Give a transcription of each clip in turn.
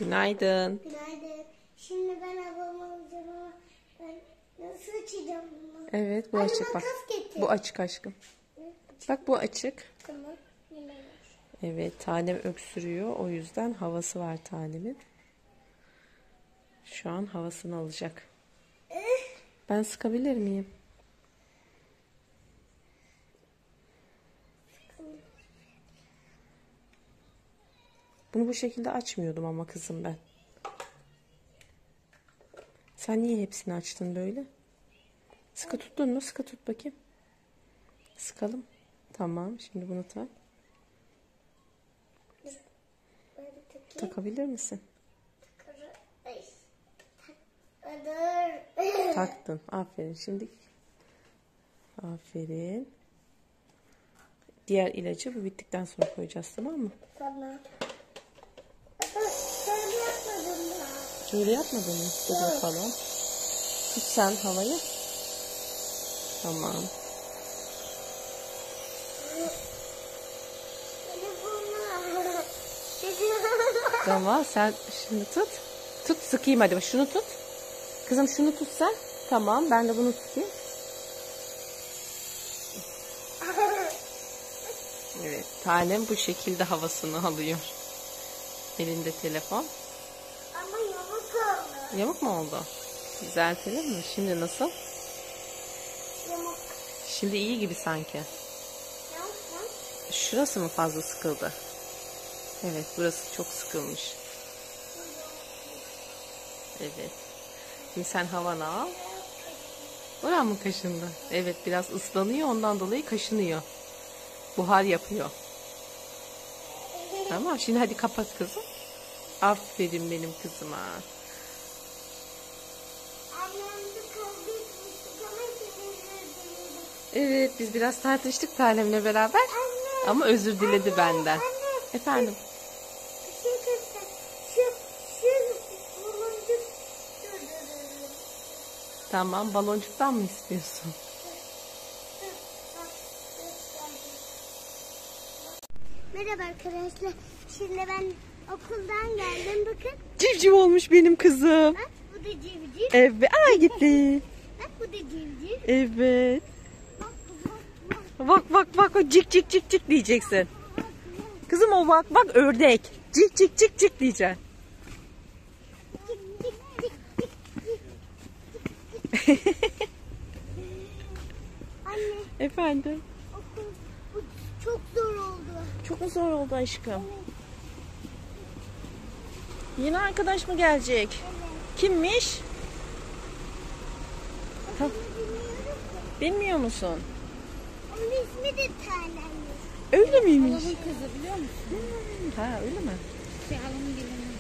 Günaydın. Günaydın. Şimdi ben ablamı alacağım ama ben nasıl açacağım bunu? Evet, bu Anne, açık bak. makas getir. Bu açık aşkım. Bak bu açık. Tamam. Yine var. Evet, tanem öksürüyor. O yüzden havası var tanemin. Şu an havasını alacak. Ben sıkabilir miyim? Bunu bu şekilde açmıyordum ama kızım ben. Sen niye hepsini açtın böyle? Sıkı tuttun mu? Sıkı tut bakayım. Sıkalım. Tamam. Şimdi bunu tak. Böyle takayım. Takabilir misin? Dur. Taktın. Aferin. Şimdi aferin. Diğer ilacı bu bittikten sonra koyacağız, tamam mı? Tamam. Şöyle yapmadım da. Şöyle yapmadın mı? Dur bakalım. Tut sen havayı. Tamam. Tamam, sen şimdi tut. Tut, sıkayım hadi. Şunu tut. Kızım şunu tut sen. Tamam, ben de bunu tutayım. Evet, tanem bu şekilde havasını alıyor. Elinde telefon. Ama yamuk oldu. Yamuk mu oldu? Düzeltelim mi? Şimdi nasıl? Yamuk. Şimdi iyi gibi sanki. Yamuk mu? Şurası mı fazla sıkıldı? Evet, burası çok sıkılmış. Evet. Şimdi sen havanı al. Oran mı kaşındı? Evet, biraz ıslanıyor, ondan dolayı kaşınıyor. Buhar yapıyor. Tamam, şimdi hadi kapat kızım. Aferin benim kızıma. Annemle kavga etmiştik ama sinirlendim. Evet, biz biraz tartıştık Tanem'le beraber. Anne. Ama özür diledi benden. Anne. Efendim? Bir şey göster. Şu buluncuk. Dur. Tamam, baloncuktan mı istiyorsun? Merhaba arkadaşlar. Şimdi ben okuldan geldim. Bakın. Civciv olmuş benim kızım. Bak bu da civciv. Evet, ay gitti. Bak bu da civciv. Evet. Bak. Bak o cik cik cik cik diyeceksin. Kızım o bak ördek. Cik cik cik cik diyeceksin. Cik, cik, cik. Anne Efendim? okul bu çok zor oldu. Çok mu zor oldu aşkım? Yeni arkadaş mı gelecek? Kimmiş? Bilmiyorum ki. Bilmiyor musun? Onun ismi de Taner'miş. Öyle miymiş? Halamın kızı biliyor musun? Ha öyle mi? Halamın gelini.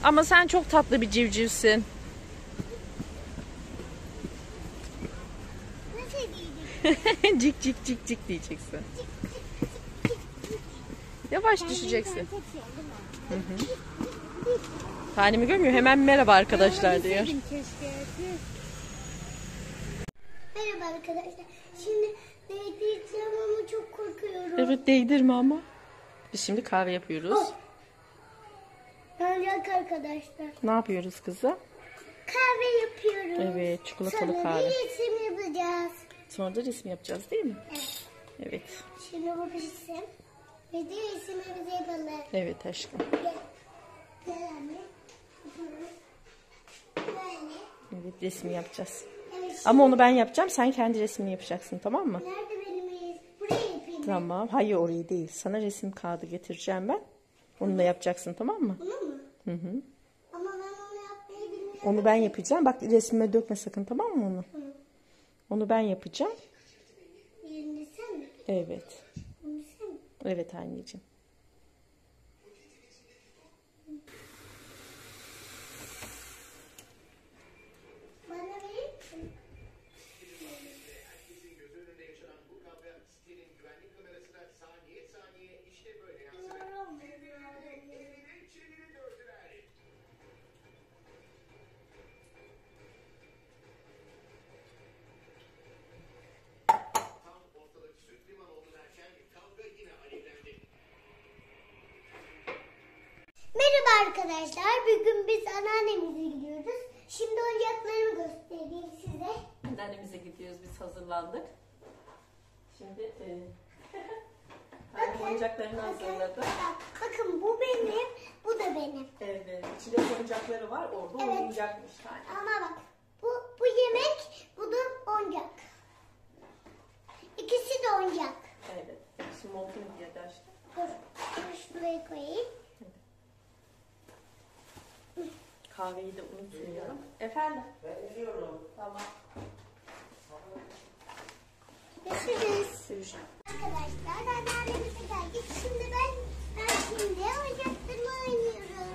Ama sen çok tatlı bir civcivsin. Nasıl diyecek? Cik cik cik cik diyeceksin. Yavaş düşeceksin. Tanemi görmüyor. Hemen merhaba arkadaşlar diyor. Keşke. Merhaba arkadaşlar. Şimdi değdireceğim ama çok korkuyorum. Evet, değdirme ama. Biz şimdi kahve yapıyoruz. Yanacak arkadaşlar. Ne yapıyoruz kızım? Kahve yapıyoruz. Evet, çikolatalı Sonra kahve. bir resim yapacağız. Sonra da resim yapacağız değil mi? Evet. Evet. Şimdi bu resim. Ve de resimimizi yapalım. Evet aşkım. Gel. Gel anne. Yapalım. Böyle. Evet, resmi yapacağız. Evet. Şimdi Ama onu ben yapacağım. Sen kendi resmini yapacaksın, tamam mı? nerede benim resim? Buraya yapayım. ben. Tamam. Hayır, orayı değil. Sana resim kağıdı getireceğim ben. Onu da yapacaksın, tamam mı? Bunu mu? Hı hı. Ama ben onu yapmayı bilmiyorum. Onu ben yapacağım. Bak resmime dökme sakın, tamam mı onu? Hı. Onu ben yapacağım. Yerini sen mi? Evet. Onu sen mi? Evet anneciğim. Bana verir misin? arkadaşlar, bugün biz anneannemize gidiyoruz. Şimdi oyuncaklarımı göstereyim size. Anneannemize gidiyoruz, biz hazırlandık. Şimdi Bakın, oyuncaklarını hazırladı. Bakın bu benim, bu da benim. Evet, içinde oyuncakları var, orada Evet. oynayacakmış tane. Ama bak, bu yemek, bu da oyuncak. İkisi de oyuncak. Evet, şimdi montunu giy de aşkım. Dur, şunu şuraya koyayım. Kahveyi de unutmayalım. Efendim? Ben gidiyorum. Tamam. Görüşürüz. Arkadaşlar, anneannemize geldik. Şimdi ben şimdi oyuncaklarımı oynuyorum.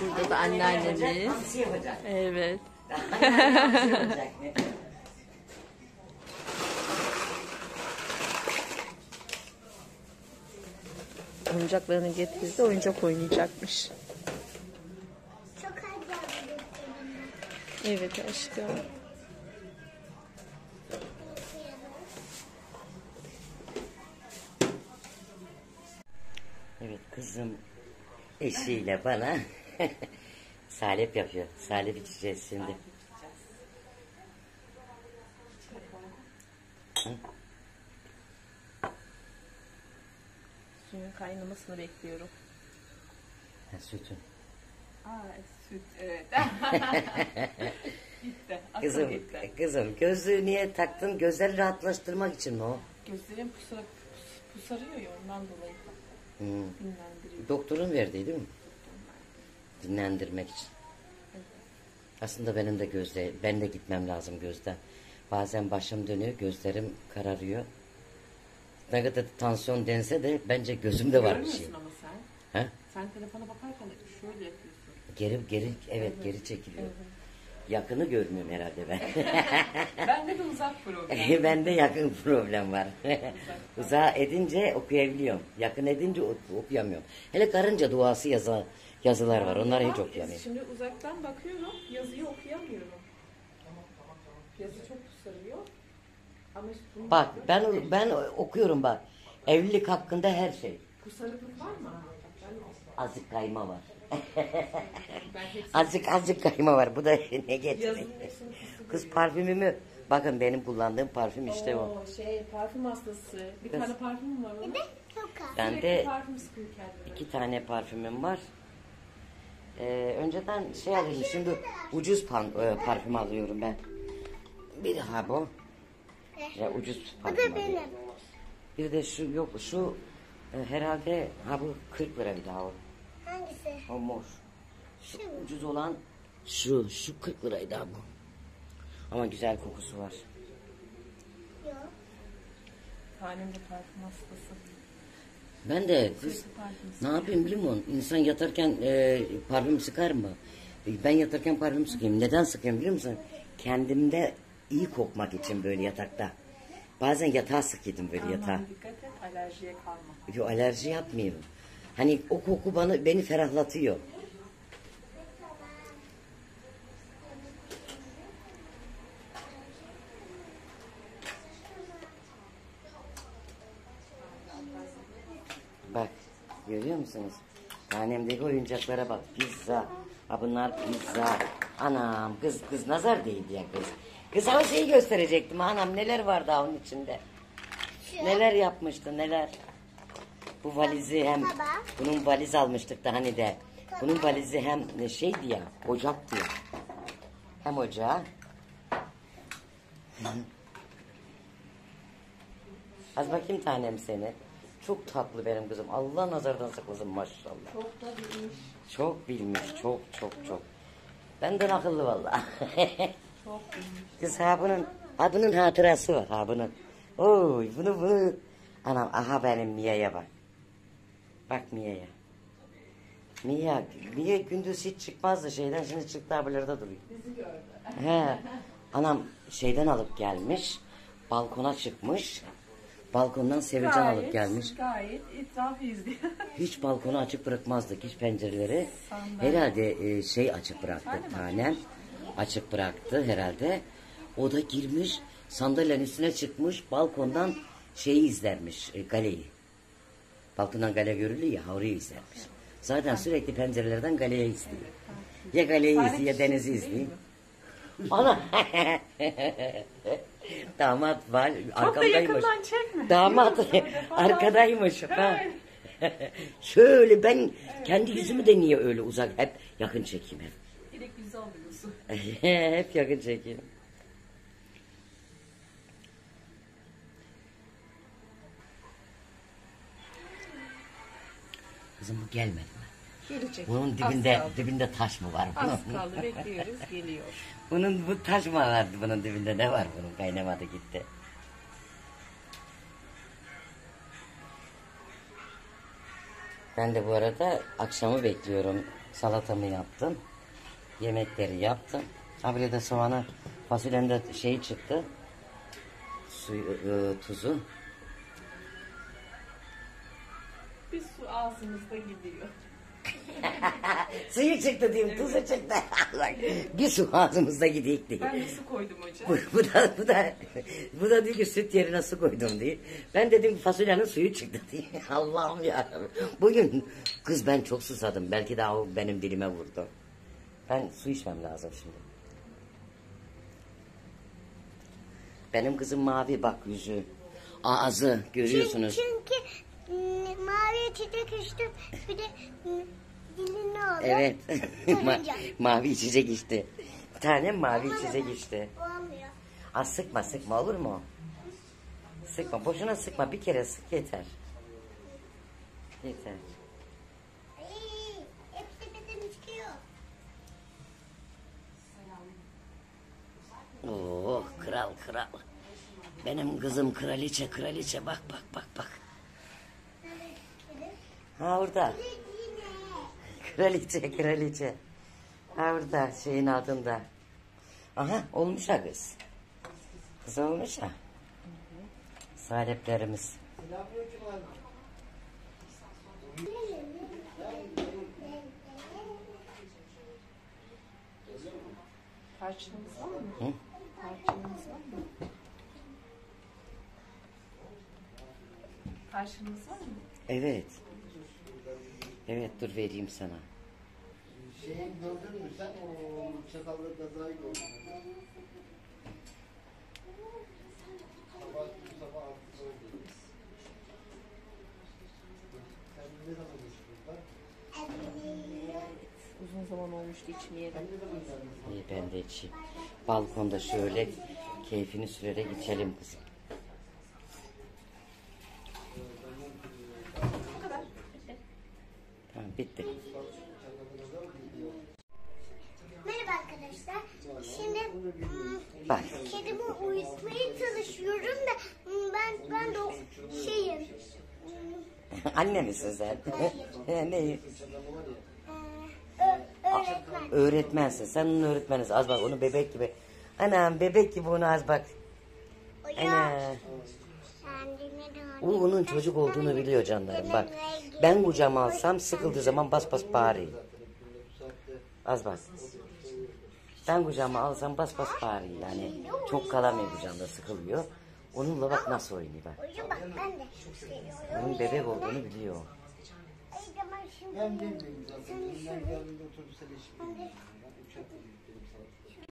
Burada da anneannemiz. Hamsi yapacak. Evet. Hamsi yapacak. Oyuncaklarını getirdi, oyuncak oynayacakmış. Çok acayip. Evet aşkım. Evet, kızım eşiyle bana salep yapıyor. Salep içeceğiz şimdi. Suyun kaynamasını bekliyorum. Ha, sütün. Süt, evet. Gitti. Asıl Kızım, gitti. kızım gözlüğü niye taktın? Gözleri rahatlaştırmak için mi o? Gözlerim pusarıyor ya, ondan dolayı dinlendiriyor. Doktorun verdiği değil mi? Dinlendirmek için. Aslında benim de ben de gitmem lazım gözden. Bazen başım dönüyor, gözlerim kararıyor. Ne kadar tansiyon dense de bence gözümde var bir şey. Görmüyorsun ama sen. Ha? Sen telefona bakarken şöyle yapıyorsun. Geri çekiliyor. Yakını görmüyorum herhalde ben. Bende de uzak problem. Bende yakın problem var. Uzağa edince okuyabiliyorum. Yakın edince okuyamıyorum. Hele karınca duası yazılar var. Onları hiç okuyamıyorum. Şimdi uzaktan bakıyorum, yazıyı okuyamıyorum. Yazı çok pusarıyor. Ama işte bunu Bak ben okuyorum bak. Evlilik hakkında her şey. pusarıklık var mı? Azıcık kayma var. Ben hepsi Azıcık kayma var. Bu da ne getiriyor? yazının hepsini pusarıyorum. Kız parfümümü bakın benim kullandığım parfüm işte o. Parfüm hastası. Bir Kız. tane parfüm var onun. Çok az. Ben Sürekli de parfüm sıkıyor kendine. 2 tane parfümüm var. Önceden şey alıyordum. Şimdi ucuz parfüm alıyorum ben. Bir daha bu. Ya ucuz Bu parfüm da benim. alıyorum. Bir de şu herhalde bu 40 lira bir daha o. Hangisi? O mor. Şu mu? Ucuz olan şu 40 liraydı ha bu. Ama güzel kokusu var. Yok. Tanem de parfüm hastası. Ben de Sürekli parfüm ne yapayım biliyor musun? İnsan yatarken parfüm sıkar mı? Ben yatarken parfüm sıkayım. Neden sıkıyorum biliyor musun? Kendimde iyi kokmak için böyle yatakta. Bazen yatağa sıkıyordum böyle yatağa. Aman dikkat et, alerjiye kalma. Yo, alerji yapmıyorum. Hani o koku beni ferahlatıyor. Bak görüyor musunuz? Tanemdeki oyuncaklara bak. Pizza. Ha bunlar pizza. Anam kız nazar değdi ya kız. Kız ama şeyi gösterecektim anam neler var daha onun içinde. Neler yapmıştı neler. Bu valizi hem Baba. bunun valiz almıştık da hani de. Bunun valizi hem şeydi ya ocaktı ya. Hem ocağı. Az bakayım tanem seni. Çok tatlı benim kızım. Allah nazardan saklasın maşallah. Çok da bilmiş. Çok bilmiş. Çok. Benden akıllı vallahi. Çok bilmiş. Kız bunun hatırası var ha bunun. Oy bunu. Anam aha benim Mia'ya bak. Bak Mia'ya. Mia gündüz hiç çıkmazdı şeyden şimdi çıktı abilerde duruyor. Bizi gördü. He. Anam şeyden alıp gelmiş. Balkona çıkmış. Balkondan Sevilcan alıp gelmiş. Gayet etrafı izliyor. Hiç balkonu açık bırakmazdık. Hiç pencereleri. Sandalye. Herhalde şey açık bıraktı. Tanem açık bıraktı herhalde. O da girmiş. Sandalyenin üstüne çıkmış. Balkondan şeyi izlermiş. Galeyi. Balkondan gale görülüyor ya. Orayı izlermiş. Zaten sürekli pencerelerden galeye izliyor. Ya galeyi izliyor ya denizi izliyor. Ana. Damat var arkamdaymış. çekme. Damat arkadaymış. Ha. Şöyle ben kendi yüzümü de niye öyle uzak hep yakın çekeyim hep. Direkt yüzü alıyorsun. Hep yakın çekeyim. Kızım bu gelmedi mi? Gelecek. Bunun Az dibinde kaldı. dibinde taş mı var bunun? Az kaldı bekliyoruz geliyor. Bunun bu taş mı vardı bunun dibinde ne var bunun kaynamadı gitti. Ben de bu arada akşamı bekliyorum. Salatamı yaptım. Yemekleri yaptım. Habire de soğanı fasulyemde şey çıktı. Suyu, tuzu. Bir su ağzımızda gidiyor. Suyu çıktı diyeyim, tuzu çıktı. Bir su ağzımızda gideyim diye. Ben de su koydum hocam. Bu da diyor ki süt yerine su koydum diye. Ben dedim ki fasulyenin suyu çıktı diye. Allah'ım ya. Bugün kız ben çok susadım. Belki daha o benim dilime vurdu. Ben su içmem lazım şimdi. Benim kızım mavi bak yüzü. Ağzı görüyorsunuz. Çünkü mavi çiçek içtim. Bir de dilin ne oldu? Evet. Karınca. Mavi içecek içti. Bir tane mavi içecek içti. Olmuyor. Az sıkma olur mu? Sıkma boşuna sıkma bir kere sık yeter. Yeter. Ay, hepsi beden çıkıyor. Oo kral. Benim kızım kraliçe bak. Ha orada. Kraliçe. Ha orada şeyin altında. Aha olmuş ha kız. Kız olmuş ha. Saleplerimiz. Tarçınımız var mı? Hı? Tarçınımız var mı? Tarçınımız var mı? Evet. Evet dur vereyim sana. Şeyi gördün mü sen o çatallı gazayı gördün mü? Sabah 6'da oldu. Sen ne zaman geçtin burada? Uzun zaman olmuştu içmeyelim. Sen ne zaman geldin? İyi ben de içeyim. Balkonda şöyle keyfini sürerek içelim kızım. Tamam bitti. Merhaba arkadaşlar. Şimdi Bak. kedimi uyutmaya çalışıyorum da ben de o şeyim. Anne misin sen? Neyi? Öğretmen. Öğretmensin. Sen onun öğretmenisin. Az bak onu bebek gibi. Anam bebek gibi onu az bak. Ana. O onun çocuk olduğunu biliyor canlarım. Bak ben kucağıma alsam sıkıldığı zaman bas bağırıyor. Az bak. Ben kucağıma alsam bas bağırıyor yani. Çok kalamıyor kucağımda sıkılıyor. Onunla bak nasıl oynuyor bak. Uyu bak ben de seviyorum. Onun bebek olduğunu biliyor. Ay tamam şimdi. Ben de güzel. Ben geldiğimde otobüse geçtim. Ben de-